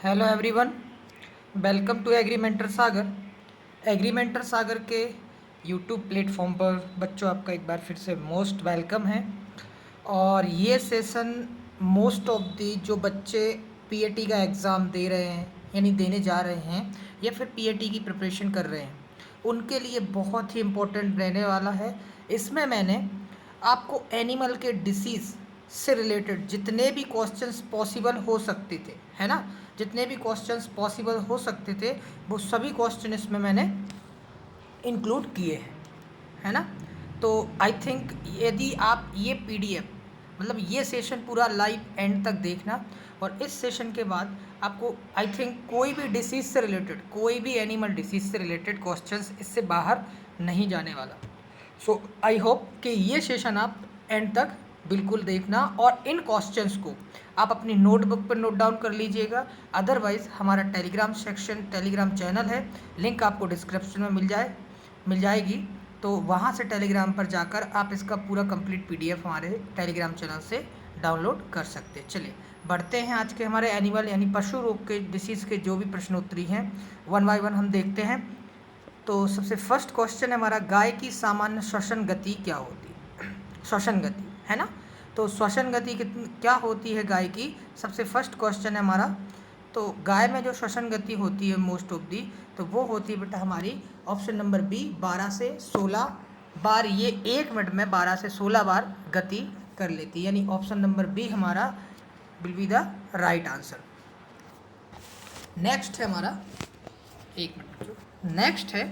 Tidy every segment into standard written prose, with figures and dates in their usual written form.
Hello everyone, welcome to एग्रीमेंटर सागर। एग्रीमेंटर सागर के YouTube platform पर बच्चों आपका एक बार फिर से मोस्ट वेलकम है। और ये सेशन मोस्ट ऑफ दी जो बच्चे पीएटी का एग्ज़ाम दे रहे हैं यानी देने जा रहे हैं या फिर पीएटी की प्रिपरेशन कर रहे हैं उनके लिए बहुत ही इम्पोर्टेंट रहने वाला है। इसमें मैंने आपको एनिमल के डिसीज़ से रिलेटेड जितने भी क्वेश्चंस पॉसिबल हो सकते थे, है ना, जितने भी क्वेश्चंस पॉसिबल हो सकते थे वो सभी क्वेश्चन इसमें मैंने इंक्लूड किए हैं, है ना। तो आई थिंक यदि आप ये पीडीएफ मतलब ये सेशन पूरा लाइव एंड तक देखना, और इस सेशन के बाद आपको आई थिंक कोई भी डिसीज़ से रिलेटेड, कोई भी एनिमल डिसीज़ से रिलेटेड क्वेश्चंस इससे बाहर नहीं जाने वाला। सो आई होप कि ये सेशन आप एंड तक बिल्कुल देखना और इन क्वेश्चंस को आप अपनी नोटबुक पर नोट डाउन कर लीजिएगा। अदरवाइज़ हमारा टेलीग्राम सेक्शन, टेलीग्राम चैनल है, लिंक आपको डिस्क्रिप्शन में मिल जाएगी। तो वहाँ से टेलीग्राम पर जाकर आप इसका पूरा कंप्लीट पीडीएफ हमारे टेलीग्राम चैनल से डाउनलोड कर सकते हैं। चलिए बढ़ते हैं आज के हमारे एनिमल यानी पशु रोग के डिसीज़ के जो भी प्रश्नोत्तरी हैं वन बाय वन हम देखते हैं। तो सबसे फर्स्ट क्वेश्चन है हमारा, गाय की सामान्य श्वसन गति क्या होती है? श्वसन गति, है ना। तो श्वसन गति कितनी क्या होती है गाय की, सबसे फर्स्ट क्वेश्चन है हमारा। तो गाय में जो श्वसन गति होती है मोस्ट ऑफ दी, तो वो होती है बेटा हमारी ऑप्शन नंबर बी 12 से 16 बार। ये 1 मिनट में 12 से 16 बार गति कर लेती है, यानी ऑप्शन नंबर बी हमारा will be the right answer. Next है हमारा, एक मिनट, नेक्स्ट है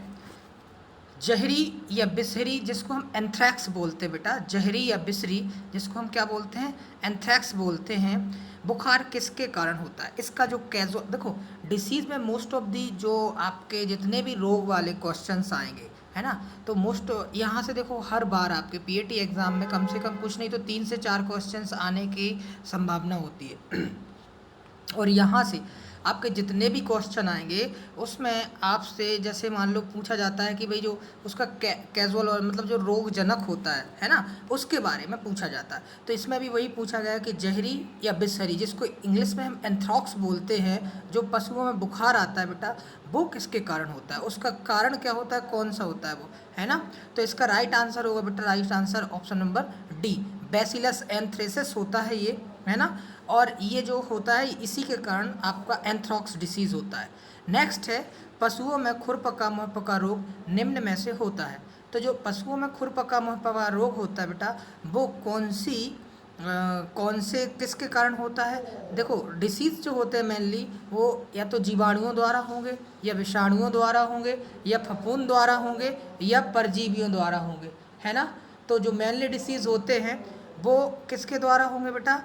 जहरी या बिसहरी, जिसको हम एंथ्रैक्स बोलते हैं बेटा। जहरी या बिसहरी जिसको हम क्या बोलते हैं, एंथ्रैक्स बोलते हैं। बुखार किसके कारण होता है? इसका जो कैजुअल देखो, डिसीज़ में मोस्ट ऑफ दी जो आपके जितने भी रोग वाले क्वेश्चंस आएंगे, है ना, तो मोस्ट यहाँ से देखो हर बार आपके पीएटी एग्ज़ाम में कम से कम कुछ नहीं तो 3 से 4 क्वेश्चंस आने की संभावना होती है। और यहाँ से आपके जितने भी क्वेश्चन आएंगे उसमें आपसे जैसे मान लो पूछा जाता है कि भाई जो उसका कैजुअल और मतलब जो रोगजनक होता है ना, उसके बारे में पूछा जाता है। तो इसमें भी वही पूछा गया कि जहरी या बिसहरी, जिसको इंग्लिश में हम एंथ्रॉक्स बोलते हैं, जो पशुओं में बुखार आता है बेटा, वो किसके कारण होता है, उसका कारण क्या होता है, कौन सा होता है वो, है ना। तो इसका राइट आंसर होगा बेटा, right answer option number D, bacillus anthracis होता है ये, है ना। और ये जो होता है इसी के कारण आपका एंथ्रॉक्स डिसीज़ होता है। नेक्स्ट है, पशुओं में खुरपका मुहपका रोग निम्न में से होता है। तो जो पशुओं में खुरपका मुहपका रोग होता है बेटा, वो कौन से किसके कारण होता है? देखो डिसीज़ जो होते हैं मेनली वो या तो जीवाणुओं द्वारा होंगे, या विषाणुओं द्वारा होंगे, या फफूंद द्वारा होंगे, या परजीवियों द्वारा होंगे, है ना। तो जो मेनली डिसीज़ होते हैं वो किसके द्वारा होंगे बेटा,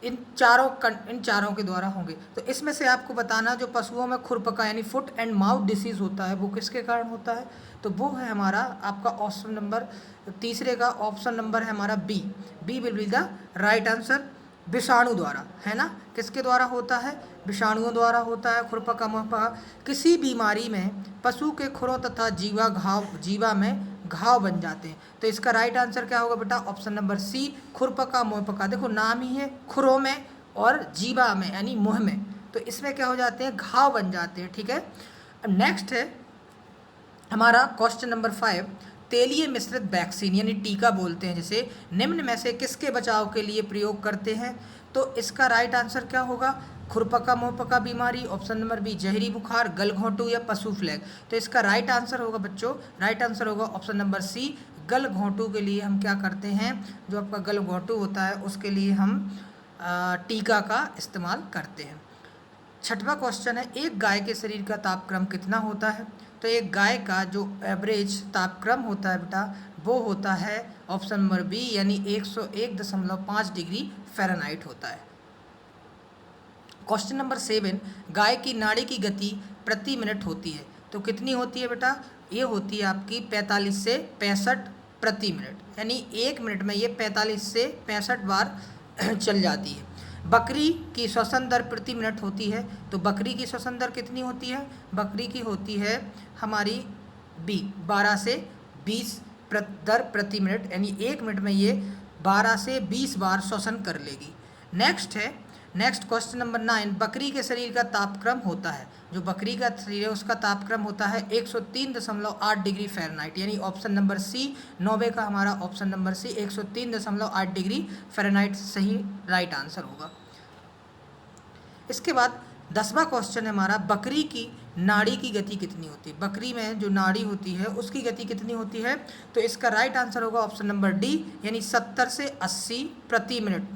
इन चारों के द्वारा होंगे। तो इसमें से आपको बताना जो पशुओं में खुरपका यानी फुट एंड माउथ डिसीज़ होता है वो किसके कारण होता है, तो वो है हमारा आपका ऑप्शन नंबर तीसरे का ऑप्शन नंबर है हमारा B, B will be the right answer, विषाणु द्वारा, है ना। किसके द्वारा होता है, विषाणुओं द्वारा होता है खुरपका मुहपका। किसी बीमारी में पशु के खुरों तथा जीवा में घाव बन जाते हैं। तो इसका राइट आंसर क्या होगा बेटा, ऑप्शन नंबर सी, खुरपका मुहपका। देखो नाम ही है, खुरों में और जीवा में यानी मुंह में, तो इसमें क्या हो जाते हैं, घाव बन जाते हैं, ठीक है। नेक्स्ट है हमारा क्वेश्चन नंबर 5, तेलीय मिश्रित वैक्सीन यानी टीका बोलते हैं जिसे, निम्न में से किसके बचाव के लिए प्रयोग करते हैं? तो इसका राइट आंसर क्या होगा, खुरपका मुहपका बीमारी, ऑप्शन नंबर बी, जहरी बुखार, गलघोंटू या पशु फ्लैग। तो इसका राइट आंसर होगा बच्चों, राइट आंसर होगा ऑप्शन नंबर सी, गलघोंटू के लिए हम क्या करते हैं, जो आपका गलघोंटू होता है उसके लिए हम टीका का इस्तेमाल करते हैं। छठवां क्वेश्चन है, एक गाय के शरीर का तापक्रम कितना होता है? तो एक गाय का जो एवरेज तापक्रम होता है बेटा वो होता है ऑप्शन नंबर बी यानी 101.5 डिग्री फ़ारेनहाइट होता है। क्वेश्चन नंबर 7, गाय की नाड़ी की गति प्रति मिनट होती है, तो कितनी होती है बेटा, ये होती है आपकी 45 से 65 प्रति मिनट, यानी 1 मिनट में ये 45 से 65 बार चल जाती है। बकरी की श्वसन दर प्रति मिनट होती है, तो बकरी की श्वसन दर कितनी होती है, बकरी की होती है हमारी बी 12 से 20 दर प्रति मिनट, यानी 1 मिनट में ये 12 से 20 बार श्वसन कर लेगी। नेक्स्ट है, नेक्स्ट क्वेश्चन नंबर 9, बकरी के शरीर का तापक्रम होता है, जो बकरी का शरीर है उसका तापक्रम होता है 103.8 डिग्री फ़ारेनहाइट, यानी ऑप्शन नंबर सी, 9 का हमारा option number C 103.8 degree Fahrenheit सही राइट आंसर होगा। इसके बाद 10वां क्वेश्चन है हमारा, बकरी की नाड़ी की गति कितनी होती है, बकरी में जो नाड़ी होती है उसकी गति कितनी होती है, तो इसका राइट आंसर होगा ऑप्शन नंबर डी, यानी 70 से 80 प्रति मिनट।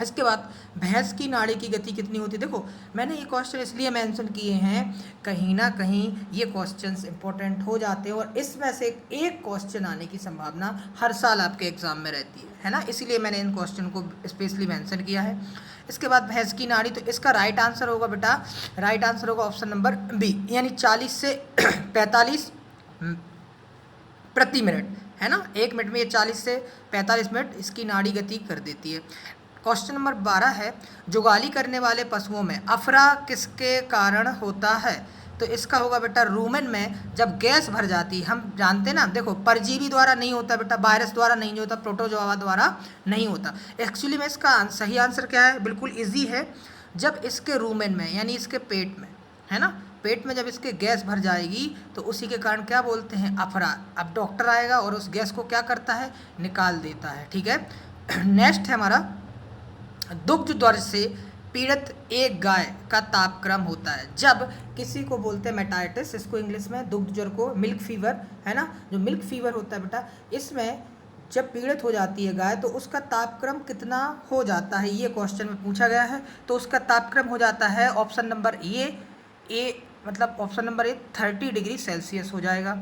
इसके बाद भैंस की नाड़ी की गति कितनी होती है। देखो मैंने ये क्वेश्चन इसलिए मेंशन किए हैं, कहीं ना कहीं ये क्वेश्चंस इंपॉर्टेंट हो जाते हैं और इसमें से एक क्वेश्चन आने की संभावना हर साल आपके एग्जाम में रहती है ना, इसीलिए मैंने इन क्वेश्चन को स्पेशली मेंशन किया है। इसके बाद भैंस की नाड़ी, तो इसका राइट आंसर होगा बेटा, राइट आंसर होगा ऑप्शन नंबर बी, यानी 40 से 45 प्रति मिनट, है ना, 1 मिनट में ये 40 से 45 मिनट इसकी नाड़ी गति कर देती है। क्वेश्चन नंबर 12 है, जुगाली करने वाले पशुओं में अफरा किसके कारण होता है, तो इसका होगा बेटा रूमेन में जब गैस भर जाती है। हम जानते हैं ना, देखो परजीवी द्वारा नहीं होता बेटा, वायरस द्वारा नहीं होता, प्रोटोजोआ द्वारा नहीं होता। एक्चुअली में इसका सही आंसर क्या है, बिल्कुल इजी है, जब इसके रूमेन में यानी इसके पेट में, है ना, पेट में जब इसके गैस भर जाएगी तो उसी के कारण क्या बोलते हैं, अफरा। अब डॉक्टर आएगा और उस गैस को क्या करता है, निकाल देता है, ठीक है। नेक्स्ट है हमारा, दुग्ध ज्वर से पीड़ित एक गाय का तापक्रम होता है, जब किसी को बोलते हैं मेटाइटिस, इसको इंग्लिश में दुग्ध ज्वर को मिल्क फीवर, है ना, जो मिल्क फीवर होता है बेटा, इसमें जब पीड़ित हो जाती है गाय तो उसका तापक्रम कितना हो जाता है, ये क्वेश्चन में पूछा गया है। तो उसका तापक्रम हो जाता है ऑप्शन नंबर ए, मतलब option number A 30 degree Celsius हो जाएगा।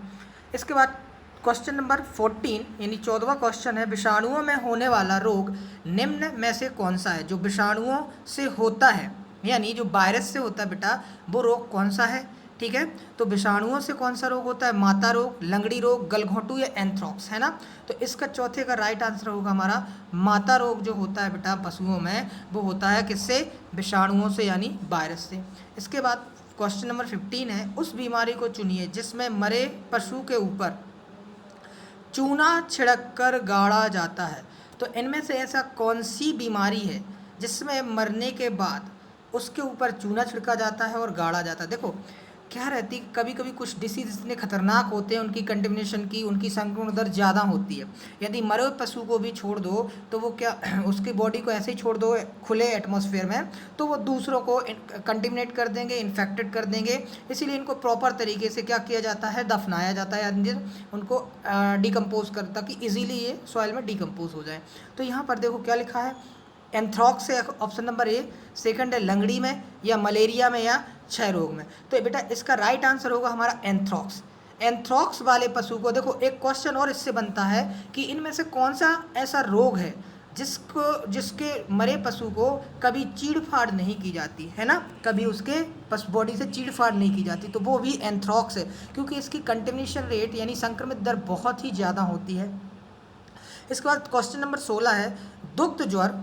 इसके बाद क्वेश्चन नंबर 14 यानी 14वां क्वेश्चन है, विषाणुओं में होने वाला रोग निम्न में से कौन सा है, जो विषाणुओं से होता है यानी जो वायरस से होता है बेटा, वो रोग कौन सा है, ठीक है। तो विषाणुओं से कौन सा रोग होता है, माता रोग, लंगड़ी रोग, गलघोंटू या एंथ्रॉक्स, है ना। तो इसका चौथे का राइट आंसर होगा हमारा माता रोग, जो होता है बेटा पशुओं में, वो होता है किससे, विषाणुओं से यानी वायरस से। इसके बाद क्वेश्चन नंबर 15 है, उस बीमारी को चुनिए जिसमें मरे पशु के ऊपर चूना छिड़क कर गाड़ा जाता है। तो इनमें से ऐसा कौन सी बीमारी है जिसमें मरने के बाद उसके ऊपर चूना छिड़का जाता है और गाड़ा जाता है। देखो क्या रहती, कभी कभी कुछ डिसीज इतने खतरनाक होते हैं, उनकी कंटेमिनेशन की, उनकी संक्रमण दर ज़्यादा होती है। यदि मरे हुए पशु को भी छोड़ दो तो वो क्या, उसकी बॉडी को ऐसे ही छोड़ दो खुले एटमॉस्फेयर में, तो वो दूसरों को कंटेमिनेट कर देंगे, इन्फेक्टेड कर देंगे। इसीलिए इनको प्रॉपर तरीके से क्या किया जाता है, दफनाया जाता है, अंदर उनको डिकम्पोज कर, ताकि ईजिली ये सॉइल में डिकम्पोज हो जाए। तो यहाँ पर देखो क्या लिखा है, एंथ्रॉक्स है ऑप्शन नंबर ए, सेकंड है लंगड़ी में या मलेरिया में या क्षय रोग में। तो बेटा इसका राइट आंसर होगा हमारा एंथ्रॉक्स। एंथ्रॉक्स वाले पशु को, देखो एक क्वेश्चन और इससे बनता है कि इनमें से कौन सा ऐसा रोग है जिसके मरे पशु को कभी चीड़ फाड़ नहीं की जाती, है ना, कभी उसके बॉडी से चीड़ फाड़ नहीं की जाती, तो वो भी एंथ्रॉक्स है, क्योंकि इसकी कंटेमिनेशन रेट यानी संक्रमित दर बहुत ही ज़्यादा होती है। इसके बाद क्वेश्चन नंबर 16 है, दुग्ध ज्वर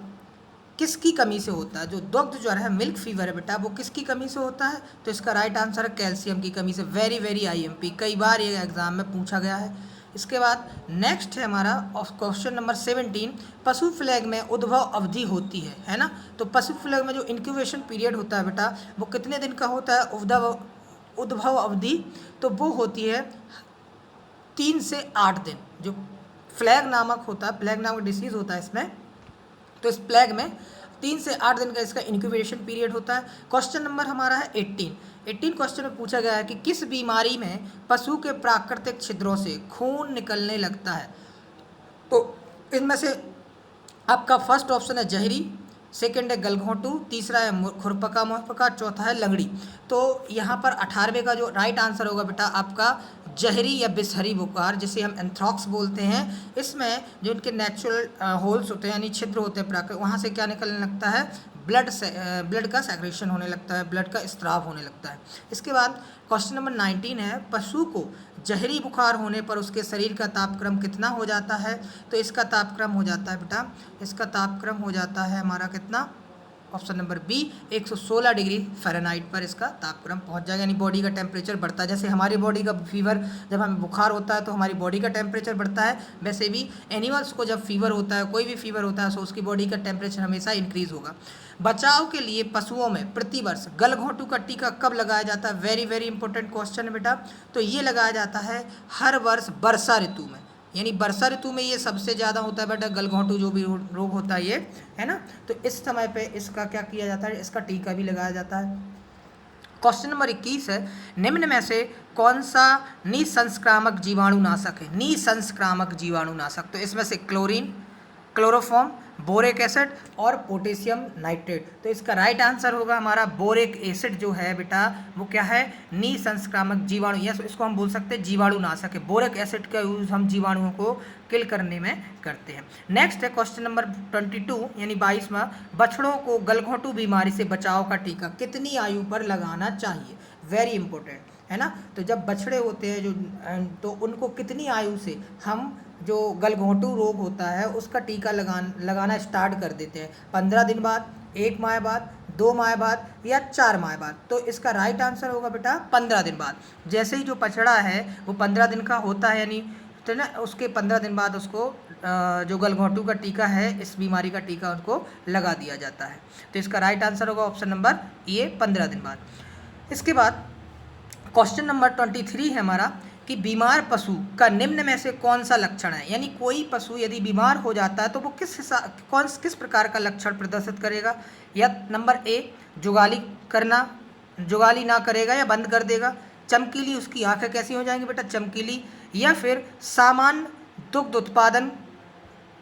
किसकी कमी से होता है। जो दुग्ध ज्वर है, मिल्क फीवर है बेटा, वो किसकी कमी से होता है, तो इसका राइट आंसर है कैल्शियम की कमी से। वेरी वेरी IMP, कई बार ये एग्जाम में पूछा गया है। इसके बाद नेक्स्ट है हमारा क्वेश्चन नंबर 17, पशु फ्लैग में उद्भव अवधि होती है ना। तो पशु फ्लैग में जो इंक्यूबेशन पीरियड होता है बेटा, वो कितने दिन का होता है, उद्भव अवधि, तो वो होती है 3 से 8 दिन। जो फ्लैग नामक होता है, प्लेग नामक डिसीज़ होता है इसमें, तो इस प्लेग में 3 से 8 दिन का इसका इंक्यूबेशन पीरियड होता है। क्वेश्चन नंबर हमारा है 18 क्वेश्चन में पूछा गया है कि किस बीमारी में पशु के प्राकृतिक छिद्रों से खून निकलने लगता है। तो इनमें से आपका फर्स्ट ऑप्शन है जहरी, सेकंड है गलघोंटू, तीसरा है खुरपका मुहपका, चौथा है लंगड़ी। तो यहाँ पर 18वें का जो राइट आंसर होगा बेटा आपका जहरी या बिसहरी बुखार, जिसे हम एंथ्रॉक्स बोलते हैं। इसमें जो इनके नेचुरल होल्स होते हैं यानी छिद्र होते हैं प्राकृतिक, वहाँ से क्या निकलने लगता है, ब्लड का सेक्रेशन होने लगता है, ब्लड का स्त्राव होने लगता है। इसके बाद क्वेश्चन नंबर 19 है, पशु को जहरी बुखार होने पर उसके शरीर का तापक्रम कितना हो जाता है। तो इसका तापक्रम हो जाता है बेटा, इसका तापक्रम हो जाता है हमारा कितना, option number B 116 degree Fahrenheit पर इसका तापक्रम पहुंच जाएगा, यानी बॉडी का टेम्परेचर बढ़ता है। जैसे हमारी बॉडी का फीवर, जब हमें बुखार होता है तो हमारी बॉडी का टेम्परेचर बढ़ता है, वैसे भी एनिमल्स को जब फीवर होता है, कोई भी फीवर होता है, तो उसकी बॉडी का टेम्परेचर हमेशा इंक्रीज होगा। बचाव के लिए पशुओं में प्रतिवर्ष गलघोंटू का टीका कब लगाया जाता है? वेरी वेरी इंपॉर्टेंट क्वेश्चन है बेटा। तो ये लगाया जाता है हर वर्ष वर्षा ऋतु में, यानी वर्षा ऋतु में ये सबसे ज़्यादा होता है बेटा, गलघोंटू जो भी रोग होता है ये, है ना। तो इस समय पे इसका क्या किया जाता है, इसका टीका भी लगाया जाता है। क्वेश्चन नंबर 21 है, निम्न में से कौन सा निसंक्रामक जीवाणुनाशक है? निसंक्रामक जीवाणुनाशक, तो इसमें से क्लोरीन, क्लोरोफॉर्म, बोरिक एसिड और पोटेशियम नाइट्रेट। तो इसका राइट आंसर होगा हमारा बोरिक एसिड जो है बेटा, वो क्या है, निसंक्रामक जीवाणु, या इसको हम बोल सकते हैं जीवाणुनाशक है। बोरिक एसिड का यूज़ हम जीवाणुओं को किल करने में करते हैं। नेक्स्ट है क्वेश्चन नंबर 22 यानी 22वां, बछड़ों को गलघोंटू बीमारी से बचाव का टीका कितनी आयु पर लगाना चाहिए? वेरी इंपॉर्टेंट, है ना। तो जब बछड़े होते हैं जो, तो उनको कितनी आयु से हम जो गलघोंटू रोग होता है उसका टीका लगाना स्टार्ट कर देते हैं? 15 दिन बाद, 1 माह बाद, 2 माह बाद या 4 माह बाद? तो इसका राइट आंसर होगा बेटा 15 दिन बाद। जैसे ही जो बछड़ा है वो 15 दिन का होता है, यानी तो ना उसके 15 दिन बाद उसको जो गलघोंटू का टीका है, इस बीमारी का टीका उनको लगा दिया जाता है। तो इसका राइट आंसर होगा ऑप्शन नंबर ए, 15 दिन बाद। इसके बाद क्वेश्चन नंबर 23 है हमारा कि बीमार पशु का निम्न में से कौन सा लक्षण है? यानी कोई पशु यदि बीमार हो जाता है तो वो किस प्रकार का लक्षण प्रदर्शित करेगा? या नंबर ए, जुगाली ना करेगा या बंद कर देगा, चमकीली उसकी आंखें कैसी हो जाएंगी बेटा, चमकीली, या फिर सामान्य दुग्ध उत्पादन,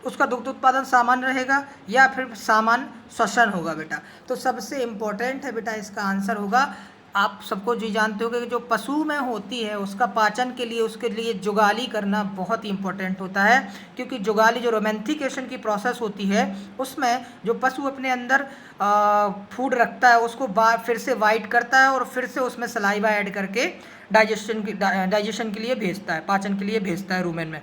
उसका दुग्ध उत्पादन सामान्य रहेगा, या फिर सामान्य श्वसन होगा बेटा। तो सबसे इम्पोर्टेंट है बेटा, इसका आंसर होगा, आप सबको जी जानते हो कि जो पशु में होती है उसका पाचन के लिए, उसके लिए जुगाली करना बहुत ही इंपॉर्टेंट होता है। क्योंकि जुगाली जो रोमेंथिकेशन की प्रोसेस होती है उसमें जो पशु अपने अंदर फूड रखता है उसको फिर से वाइट करता है और फिर से उसमें सलाइवा ऐड करके डाइजेशन के लिए भेजता है, पाचन के लिए भेजता है रूमेन में।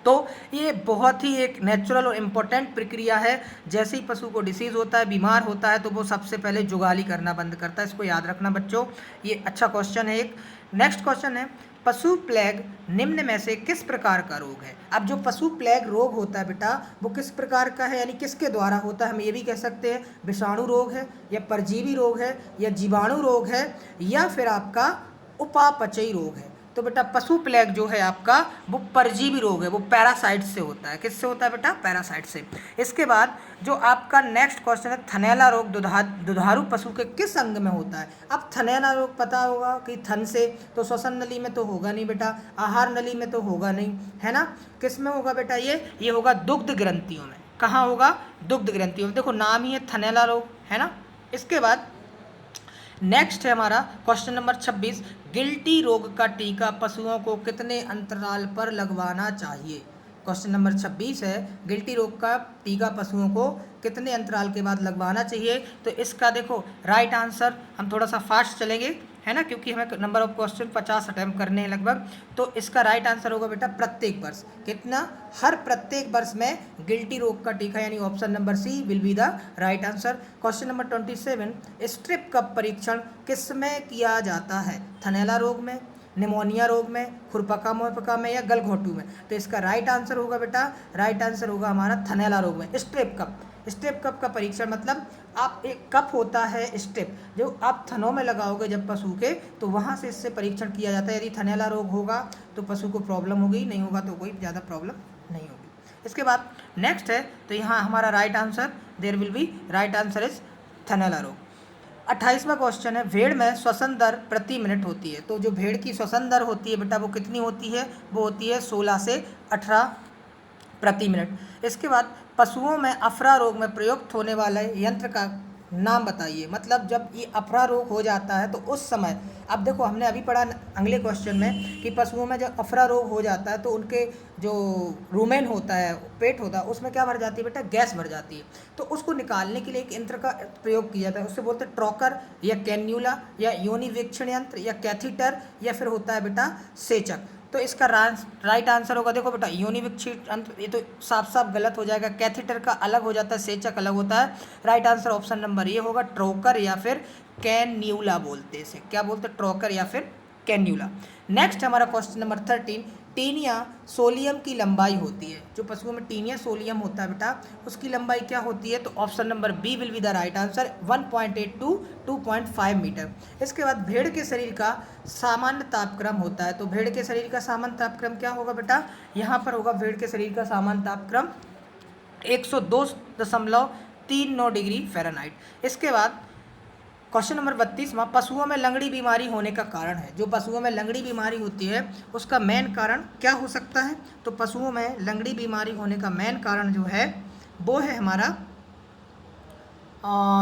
तो ये बहुत ही एक नेचुरल और इम्पोर्टेंट प्रक्रिया है। जैसे ही पशु को डिसीज़ होता है, बीमार होता है, तो वो सबसे पहले जुगाली करना बंद करता है। इसको याद रखना बच्चों, ये अच्छा क्वेश्चन है एक। नेक्स्ट क्वेश्चन है, पशु प्लेग निम्न में से किस प्रकार का रोग है? अब जो पशु प्लेग रोग होता है बेटा, वो किस प्रकार का है, यानी किसके द्वारा होता है? हम ये भी कह सकते हैं विषाणु रोग है, या परजीवी रोग है, या जीवाणु रोग है, या फिर आपका उपापचयी रोग है। तो बेटा पशु प्लेग जो है आपका वो परजीवी रोग है, वो पैरासाइट से होता है। किससे होता है बेटा? पैरासाइट से। इसके बाद जो आपका नेक्स्ट क्वेश्चन है, थनैला रोग दुधारू पशु के किस अंग में होता है? अब थनैला रोग पता होगा कि थन से, तो श्वसन नली में तो होगा नहीं बेटा, आहार नली में तो होगा नहीं, है ना। किस में होगा बेटा? ये होगा दुग्ध ग्रंथियों में। कहाँ होगा? दुग्ध ग्रंथियों में। देखो नाम ही है थनैला रोग, है ना। इसके बाद नेक्स्ट है हमारा क्वेश्चन नंबर 26, गिल्टी रोग का टीका पशुओं को कितने अंतराल पर लगवाना चाहिए? क्वेश्चन नंबर 26 है, गिल्टी रोग का टीका पशुओं को कितने अंतराल के बाद लगवाना चाहिए? तो इसका देखो राइट आंसर, हम थोड़ा सा फास्ट चलेंगे, है ना, क्योंकि हमें नंबर ऑफ क्वेश्चन 50 अटैम्प्ट करने हैं लगभग। तो इसका राइट आंसर होगा बेटा प्रत्येक वर्ष। कितना? हर प्रत्येक वर्ष में गिल्टी रोग का टीका, यानी option number C will be the right answer. Question number 27, strip का परीक्षण किस में किया जाता है? थनैला रोग में, निमोनिया रोग में, खुरपका मुहपका में, या गलघोंटू में? तो इसका राइट आंसर होगा बेटा, राइट आंसर होगा हमारा थनैला रोग में। स्ट्रिप कप, स्ट्रिप कप का परीक्षण मतलब आप एक कप होता है स्ट्रिप, जो आप थनों में लगाओगे जब पशु के, तो वहाँ से इससे परीक्षण किया जाता है। यदि थनैला रोग होगा तो पशु को प्रॉब्लम होगी, नहीं होगा तो कोई ज़्यादा प्रॉब्लम नहीं होगी। इसके बाद नेक्स्ट है, तो यहाँ हमारा right answer, there will be right answer is थनैला रोग। 28वां क्वेश्चन है, भेड़ में श्वसन दर प्रति मिनट होती है। तो जो भेड़ की श्वसन दर होती है बेटा वो कितनी होती है? वो होती है 16 से 18 प्रति मिनट। इसके बाद पशुओं में अफरा रोग में प्रयुक्त होने वाले यंत्र का नाम बताइए। मतलब जब ये अफरा रोग हो जाता है तो उस समय, अब देखो हमने अभी पढ़ा अगले क्वेश्चन में कि पशुओं में जब अफरा रोग हो जाता है तो उनके जो रूमेन होता है, पेट होता है, उसमें क्या भर जाती है बेटा? गैस भर जाती है। तो उसको निकालने के लिए एक यंत्र का प्रयोग किया जाता है, उससे बोलते हैं ट्रॉकर, या कैन्यूला, या योनिवीक्षण यंत्र, या कैथीटर, या फिर होता है बेटा सेचक। तो इसका राइट आंसर होगा, देखो बेटा यूनिविक्षित अंत, ये तो साफ साफ गलत हो जाएगा। कैथेटर का अलग हो जाता है, सेचक अलग होता है। राइट आंसर ऑप्शन नंबर ये होगा, ट्रोकर या फिर कैन्यूला बोलते हैं इसे। क्या बोलते हैं? ट्रोकर या फिर कैन्यूला। नेक्स्ट हमारा क्वेश्चन नंबर 13, टीनिया सोलियम की लंबाई होती है। जो पशुओं में टीनिया सोलियम होता है बेटा, उसकी लंबाई क्या होती है? तो option number B will be the right answer, 1.8 to 2.5 metre. इसके बाद भेड़ के शरीर का सामान्य तापक्रम होता है। तो भेड़ के शरीर का सामान्य तापक्रम क्या होगा बेटा? यहाँ पर होगा भेड़ के शरीर का सामान्य तापक्रम 102.39 डिग्री फ़ारेनहाइट। इसके बाद क्वेश्चन नंबर 32वां, पशुओं में लंगड़ी बीमारी होने का कारण है। जो पशुओं में लंगड़ी बीमारी होती है उसका मेन कारण क्या हो सकता है? तो पशुओं में लंगड़ी बीमारी होने का मेन कारण जो है वो है हमारा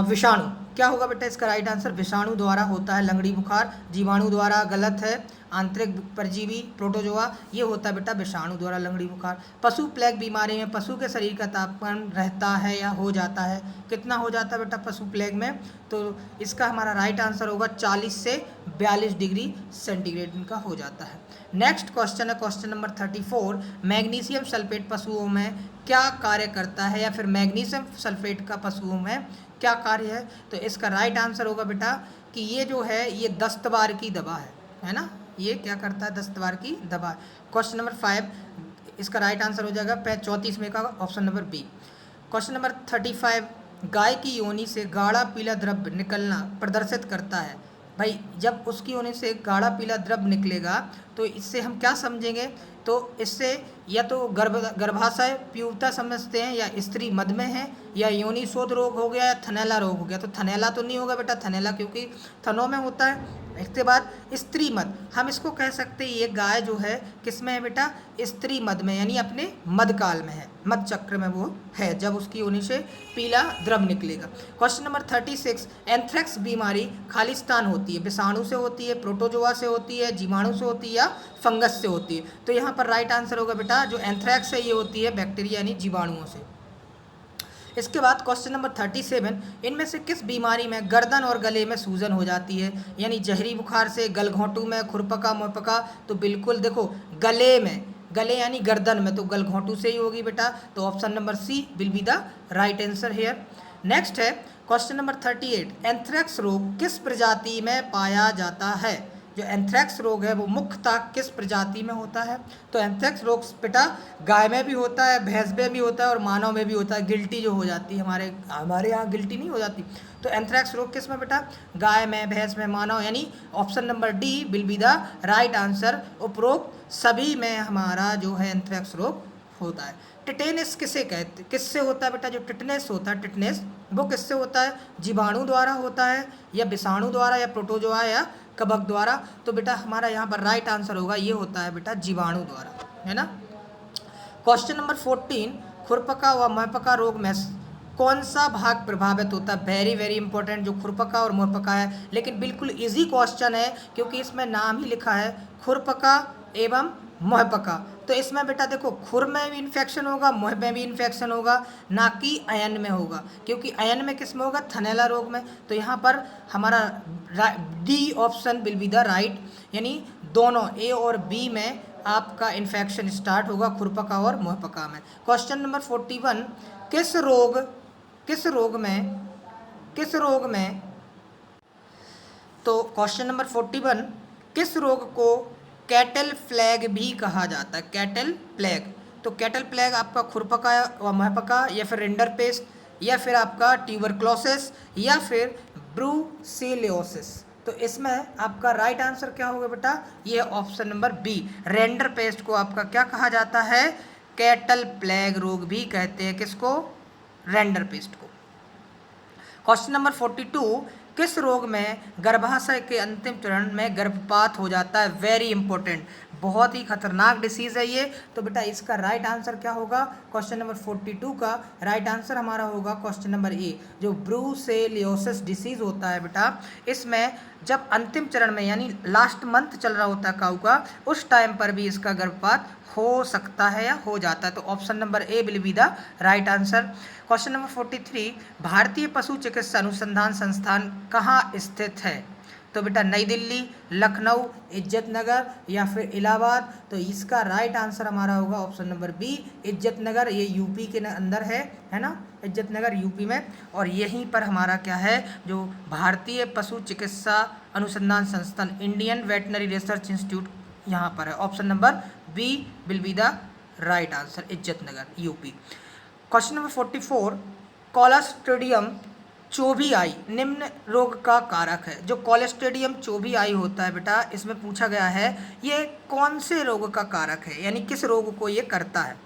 विषाणु। क्या होगा बेटा इसका राइट आंसर? विषाणु द्वारा होता है लंगड़ी बुखार। जीवाणु द्वारा गलत है, आंतरिक परजीवी प्रोटोजोआ, ये होता है बेटा विषाणु द्वारा लंगड़ी बुखार। पशु प्लेग बीमारी में पशु के शरीर का तापमान रहता है या हो जाता है? कितना हो जाता है बेटा पशु प्लेग में? तो इसका हमारा राइट आंसर होगा 40 से 42 डिग्री सेंटीग्रेड इनका हो जाता है। नेक्स्ट क्वेश्चन है क्वेश्चन नंबर 34, मैग्नीशियम सल्फेट पशुओं में क्या कार्य करता है, या फिर मैग्नीशियम सल्फेट का पशुओं में क्या कार्य है? तो इसका राइट आंसर होगा बेटा कि ये जो है ये दस्तवार की दवा है ना? ये क्या करता है? दस्तवार की दवा। क्वेश्चन नंबर 5, इसका राइट आंसर हो जाएगा 34 में का option number B. Question number 35, गाय की योनि से गाढ़ा पीला द्रव निकलना प्रदर्शित करता है। भाई जब उसकी योनि से गाढ़ा पीला द्रव निकलेगा तो इससे हम क्या समझेंगे? तो इससे या तो गर्भाशय पीवता समझते हैं, या स्त्री मधुमेह है, या योनि शोथ रोग हो गया, या थनैला रोग हो गया। तो थनैला तो नहीं होगा बेटा, थनैला क्योंकि थनों में होता है। इसके बाद स्त्री मद, हम इसको कह सकते हैं ये गाय जो है किस में है बेटा? स्त्री मद में, यानी अपने मधकाल में है, मध चक्र में वो है जब उसकी योनि से पीला द्रव निकलेगा। क्वेश्चन नंबर 36, एंथ्रेक्स बीमारी खालिस्तान होती है, विषाणु से होती है, प्रोटोजोआ से होती है, जीवाणु से होती है, या फंगस से होती है? तो यहाँ पर राइट आंसर होगा बेटा जो एंथ्रेक्स है ये होती है बैक्टीरिया यानी जीवाणुओं से। इसके बाद क्वेश्चन नंबर 37, इनमें से किस बीमारी में गर्दन और गले में सूजन हो जाती है? यानी जहरी बुखार से, गलघोंटू में, खुरपका मुहपका? तो बिल्कुल देखो गले में, गले यानी गर्दन में, तो गलघोंटू से ही होगी बेटा। तो option number C will be the right answer here. Next है क्वेश्चन नंबर 38, एंथ्रेक्स रोग किस प्रजाति में पाया जाता है? जो एंथ्रेक्स रोग है वो मुख्यतः किस प्रजाति में होता है? तो एंथ्रेक्स रोग बेटा गाय में भी होता है, भैंस में भी होता है, और मानव में भी होता है। गिल्टी जो हो जाती है हमारे यहाँ गिल्टी नहीं हो जाती। तो एंथ्रेक्स रोग किस में बेटा? गाय में, भैंस में, मानव, यानी option number D will be the right answer. उपरोक्त सभी में हमारा जो है एंथ्रेक्स रोग होता है। टिटेनस किससे होता है बेटा? जो टिटनेस होता है, टिटनेस वो किससे होता है? जीवाणु द्वारा होता है, या विषाणु द्वारा, या प्रोटोजोआ, या कवक द्वारा? तो बेटा हमारा यहाँ पर राइट आंसर होगा ये होता है बेटा जीवाणु द्वारा, है ना। क्वेश्चन नंबर 14, खुरपका व मुहपका रोग में कौन सा भाग प्रभावित होता है? वेरी वेरी इंपॉर्टेंट जो खुरपका और मुहपका है, लेकिन बिल्कुल इजी क्वेश्चन है क्योंकि इसमें नाम ही लिखा है खुरपका एवं मुहपका। तो इसमें बेटा देखो खुर में भी इन्फेक्शन होगा, मुँह में भी इन्फेक्शन होगा, ना कि अयन में होगा, क्योंकि अयन में किस में होगा? थनैला रोग में। तो यहाँ पर हमारा D option will be the right, यानी दोनों ए और बी में आपका इन्फेक्शन स्टार्ट होगा खुरपका और मुहपका में। क्वेश्चन नंबर 41, किस रोग में तो क्वेश्चन नंबर 41, किस रोग को कैटल प्लेग भी कहा जाता है? कैटल प्लेग, तो कैटल प्लेग आपका खुरपका व मुहपका, या फिर रिंडरपेस्ट, या फिर आपका ट्यूबरक्लोसिस, या फिर ब्रूसेलोसिस? तो इसमें आपका राइट आंसर क्या होगा बेटा? ये ऑप्शन नंबर बी, रिंडरपेस्ट को आपका क्या कहा जाता है? कैटल प्लेग रोग भी कहते हैं। किसको? रिंडरपेस्ट को। क्वेश्चन नंबर 42, किस रोग में गर्भाशय के अंतिम चरण में गर्भपात हो जाता है? वेरी इंपॉर्टेंट, बहुत ही खतरनाक डिसीज़ है ये। तो बेटा इसका राइट आंसर क्या होगा? क्वेश्चन नंबर 42 का राइट आंसर हमारा होगा क्वेश्चन नंबर ए, जो ब्रूसेलोसिस डिसीज़ होता है बेटा। इसमें जब अंतिम चरण में यानी लास्ट मंथ चल रहा होता है काऊ का, उस टाइम पर भी इसका गर्भपात हो सकता है या हो जाता है। तो option number A will be the right answer. Question number 43, भारतीय पशु चिकित्सा अनुसंधान संस्थान कहाँ स्थित है? तो बेटा नई दिल्ली, लखनऊ, इज्जत नगर या फिर इलाहाबाद। तो इसका राइट आंसर हमारा होगा ऑप्शन नंबर बी, इज्जत नगर। ये यूपी के अंदर है ना, इज्जत नगर यूपी में। और यहीं पर हमारा क्या है, जो भारतीय पशु चिकित्सा अनुसंधान संस्थान, इंडियन वेटनरी रिसर्च इंस्टीट्यूट, यहाँ पर है। Option number B will be the right answer, Izzatnagar UP. Question number 44, clostridium चोभियाई निम्न रोग का कारक है। जो क्लोस्ट्रिडियम चोभियाई होता है बेटा, इसमें पूछा गया है ये कौन से रोग का कारक है, यानी किस रोग को ये करता है।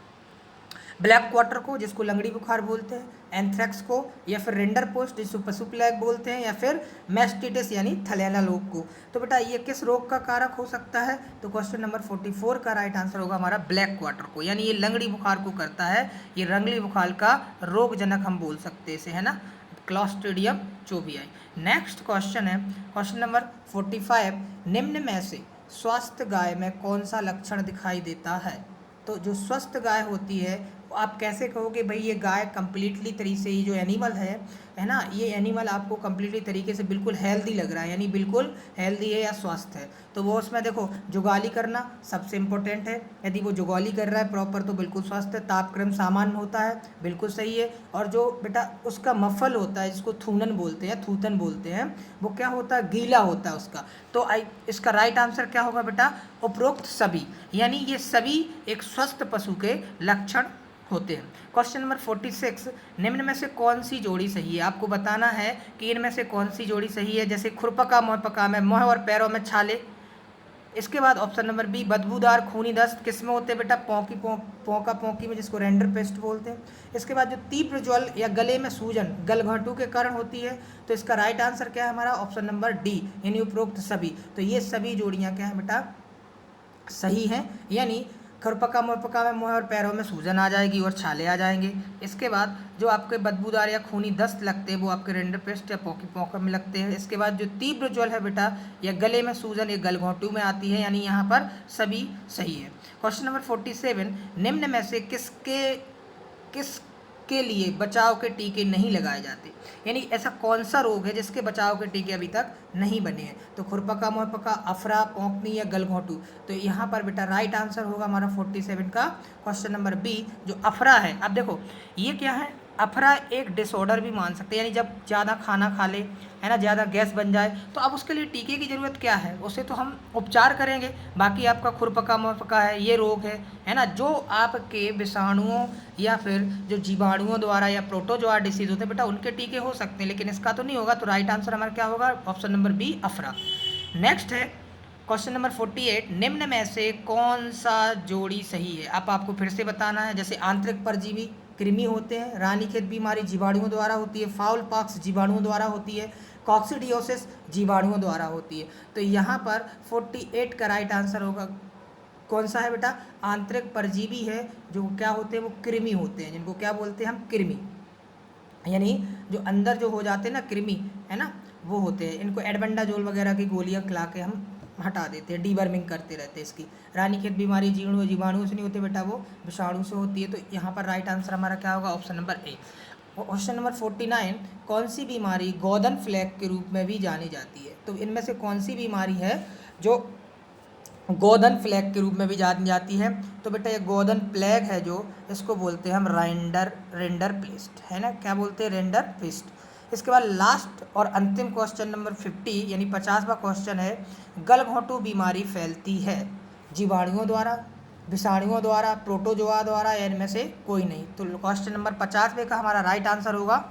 ब्लैक क्वार्टर को, जिसको लंगड़ी बुखार बोलते हैं, एंथ्रेक्स को, या फिर रेंडर पोस्ट जिसको पशु प्लेग बोलते हैं, या फिर मैस्टिटिस यानी थैलेना रोग को। तो बेटा ये किस रोग का कारक हो सकता है, तो क्वेश्चन नंबर 44 का राइट आंसर होगा हमारा ब्लैक क्वार्टर को, यानी ये लंगड़ी बुखार को करता है। ये लंगड़ी बुखार का रोगजनक हम बोल सकते हैं इसे, है ना, क्लोस्ट्रिडियम चोभियाई। नेक्स्ट क्वेश्चन है क्वेश्चन नंबर 45, निम्न में से स्वस्थ गाय में कौन सा लक्षण दिखाई देता है। तो जो स्वस्थ गाय होती है, आप कैसे कहोगे भाई ये गाय कंप्लीटली तरीके से, ये जो एनिमल है ना, ये एनिमल आपको कंप्लीटली तरीके से बिल्कुल हेल्दी लग रहा है, यानी बिल्कुल हेल्दी है या स्वस्थ है। तो वो उसमें देखो जुगाली करना सबसे इम्पोर्टेंट है। यदि वो जुगाली कर रहा है प्रॉपर तो बिल्कुल स्वस्थ है। तापक्रम सामान्य होता है, बिल्कुल सही है। और जो बेटा उसका मफल होता है, जिसको थूनन बोलते हैं, थूथन बोलते हैं, वो क्या होता है, गीला होता है उसका। तो इसका राइट आंसर क्या होगा बेटा, उपरोक्त सभी, यानी ये सभी एक स्वस्थ पशु के लक्षण होते हैं। क्वेश्चन नंबर 46, निम्न में से कौन सी जोड़ी सही है। आपको बताना है कि इनमें से कौन सी जोड़ी सही है। जैसे खुरपका मुहपका में मुँह और पैरों में छाले। इसके बाद ऑप्शन नंबर बी, बदबूदार खूनी दस्त किस में होते हैं बेटा, पौका पौकी में, जिसको रेंडर पेस्ट बोलते हैं। इसके बाद जो तीव्र ज्वल या गले में सूजन गलघोंटू के कारण होती है। तो इसका राइट आंसर क्या है हमारा, ऑप्शन नंबर डी, यानी उपरोक्त सभी। तो ये सभी जोड़ियाँ क्या है बेटा, सही हैं, यानी खुरपका मुहपका में मुँह और पैरों में सूजन आ जाएगी और छाले आ जाएंगे। इसके बाद जो आपके बदबूदार या खूनी दस्त लगते हैं वो आपके रेंडर पेस्ट या पौकी पौका में लगते हैं। इसके बाद जो तीव्र ज्वल है बेटा, या गले में सूजन, या गलघोंटू में आती है, यानी यहाँ पर सभी सही है। क्वेश्चन नंबर 47, निम्न में से किसके लिए बचाव के टीके नहीं लगाए जाते, यानी ऐसा कौन सा रोग है जिसके बचाव के टीके अभी तक नहीं बने हैं। तो खुरपका मुहपका, अफरा, पौंकनी या गलघोंटू। तो यहाँ पर बेटा राइट आंसर होगा हमारा 47 का क्वेश्चन नंबर बी, जो अफरा है। अब देखो ये क्या है, अफरा एक डिसऑर्डर भी मान सकते हैं, यानी जब ज़्यादा खाना खा ले, है ना, ज़्यादा गैस बन जाए, तो अब उसके लिए टीके की ज़रूरत क्या है, उसे तो हम उपचार करेंगे। बाकी आपका खुरपका मुहपका है, ये रोग है ना, जो आपके विषाणुओं या फिर जो जीवाणुओं द्वारा या प्रोटोजोआ डिसीज होते हैं बेटा, उनके टीके हो सकते हैं, लेकिन इसका तो नहीं होगा। तो राइट आंसर हमारा क्या होगा, ऑप्शन नंबर बी, अफरा। नेक्स्ट है क्वेश्चन नंबर 48, निम्न में से कौन सा जोड़ी सही है। अब आपको फिर से बताना है। जैसे आंतरिक परजीवी कृमि होते हैं, रानीखेत बीमारी जीवाणुओं द्वारा होती है, फाउल पॉक्स जीवाणुओं द्वारा होती है, कॉक्सिडियोसिस जीवाणुओं द्वारा होती है। तो यहाँ पर 48 का राइट आंसर होगा कौन सा है बेटा, आंतरिक परजीवी है, जो क्या होते हैं, वो कृमि होते हैं, जिनको क्या बोलते हैं हम, कृमि, यानी जो अंदर जो हो जाते हैं ना कृमि, है ना, वो होते हैं। इनको एडबेंडाजोल वगैरह की गोलियां खिला के हम हटा देते हैं, डीवर्मिंग करते रहते हैं इसकी। रानीखेत बीमारी जीवाणुओं से नहीं होती बेटा, वो विषाणु से होती है। तो यहाँ पर राइट आंसर हमारा क्या होगा, option number A. Question number 49, कौन सी बीमारी गोदन फ्लैग के रूप में भी जानी जाती है। तो इनमें से कौन सी बीमारी है जो गोदन फ्लैग के रूप में भी जानी जाती है। तो बेटा ये गोदन प्लेग है, जो इसको बोलते हैं हम रेंडर पेस्ट, है ना, क्या बोलते हैं, रेंडर पेस्ट। इसके बाद लास्ट और अंतिम क्वेश्चन नंबर 50, यानी 50वां क्वेश्चन है, गलघोंटू बीमारी फैलती है जीवाणुओं द्वारा, विषाणुओं द्वारा, प्रोटोजोआ द्वारा, या इनमें से कोई नहीं। तो क्वेश्चन नंबर 50वें का हमारा राइट आंसर होगा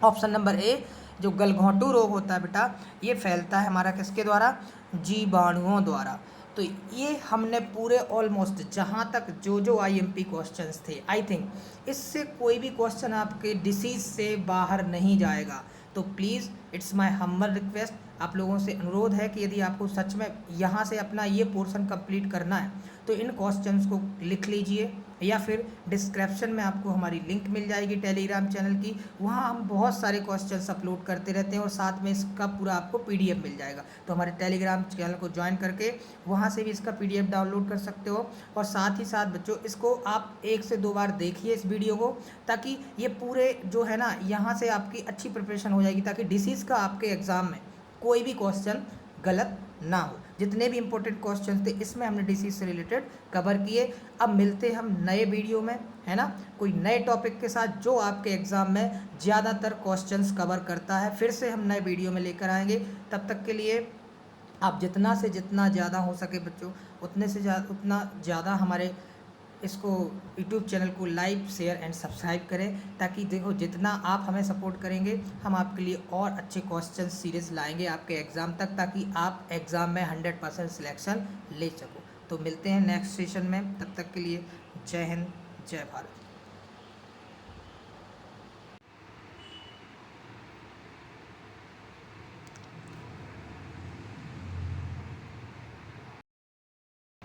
ऑप्शन नंबर ए, जो गलघोंटू रोग होता है बेटा, ये फैलता है हमारा किसके द्वारा, जीवाणुओं द्वारा। तो ये हमने पूरे ऑलमोस्ट जहाँ तक जो आईएमपी क्वेश्चंस थे, आई थिंक इससे कोई भी क्वेश्चन आपके डिसीज से बाहर नहीं जाएगा। तो please it's my humble request, आप लोगों से अनुरोध है कि यदि आपको सच में यहाँ से अपना ये पोर्शन कंप्लीट करना है तो इन क्वेश्चंस को लिख लीजिए, या फिर डिस्क्रिप्शन में आपको हमारी लिंक मिल जाएगी टेलीग्राम चैनल की। वहाँ हम बहुत सारे क्वेश्चंस अपलोड करते रहते हैं और साथ में इसका पूरा आपको पीडीएफ मिल जाएगा। तो हमारे टेलीग्राम चैनल को ज्वाइन करके वहाँ से भी इसका पीडीएफ डाउनलोड कर सकते हो। और साथ ही साथ बच्चों, इसको आप 1 से 2 बार देखिए इस वीडियो को, ताकि ये पूरे जो है ना, यहाँ से आपकी अच्छी प्रिपरेशन हो जाएगी, ताकि डिसीज़ का आपके एग्ज़ाम में कोई भी क्वेश्चन गलत ना हो। जितने भी इंपॉर्टेंट क्वेश्चन थे इसमें हमने डिसीज से रिलेटेड कवर किए। अब मिलते हैं हम नए वीडियो में, है ना, कोई नए टॉपिक के साथ जो आपके एग्जाम में ज़्यादातर क्वेश्चंस कवर करता है। फिर से हम नए वीडियो में लेकर आएंगे। तब तक के लिए आप जितना से जितना ज़्यादा हो सके बच्चों उतना ज़्यादा हमारे इसको यूट्यूब चैनल को लाइक शेयर एंड सब्सक्राइब करें, ताकि देखो जितना आप हमें सपोर्ट करेंगे हम आपके लिए और अच्छे क्वेश्चन सीरीज लाएंगे आपके एग्ज़ाम तक, ताकि आप एग्ज़ाम में 100% सिलेक्शन ले सको। तो मिलते हैं नेक्स्ट सेशन में, तब तक के लिए जय हिंद जय भारत।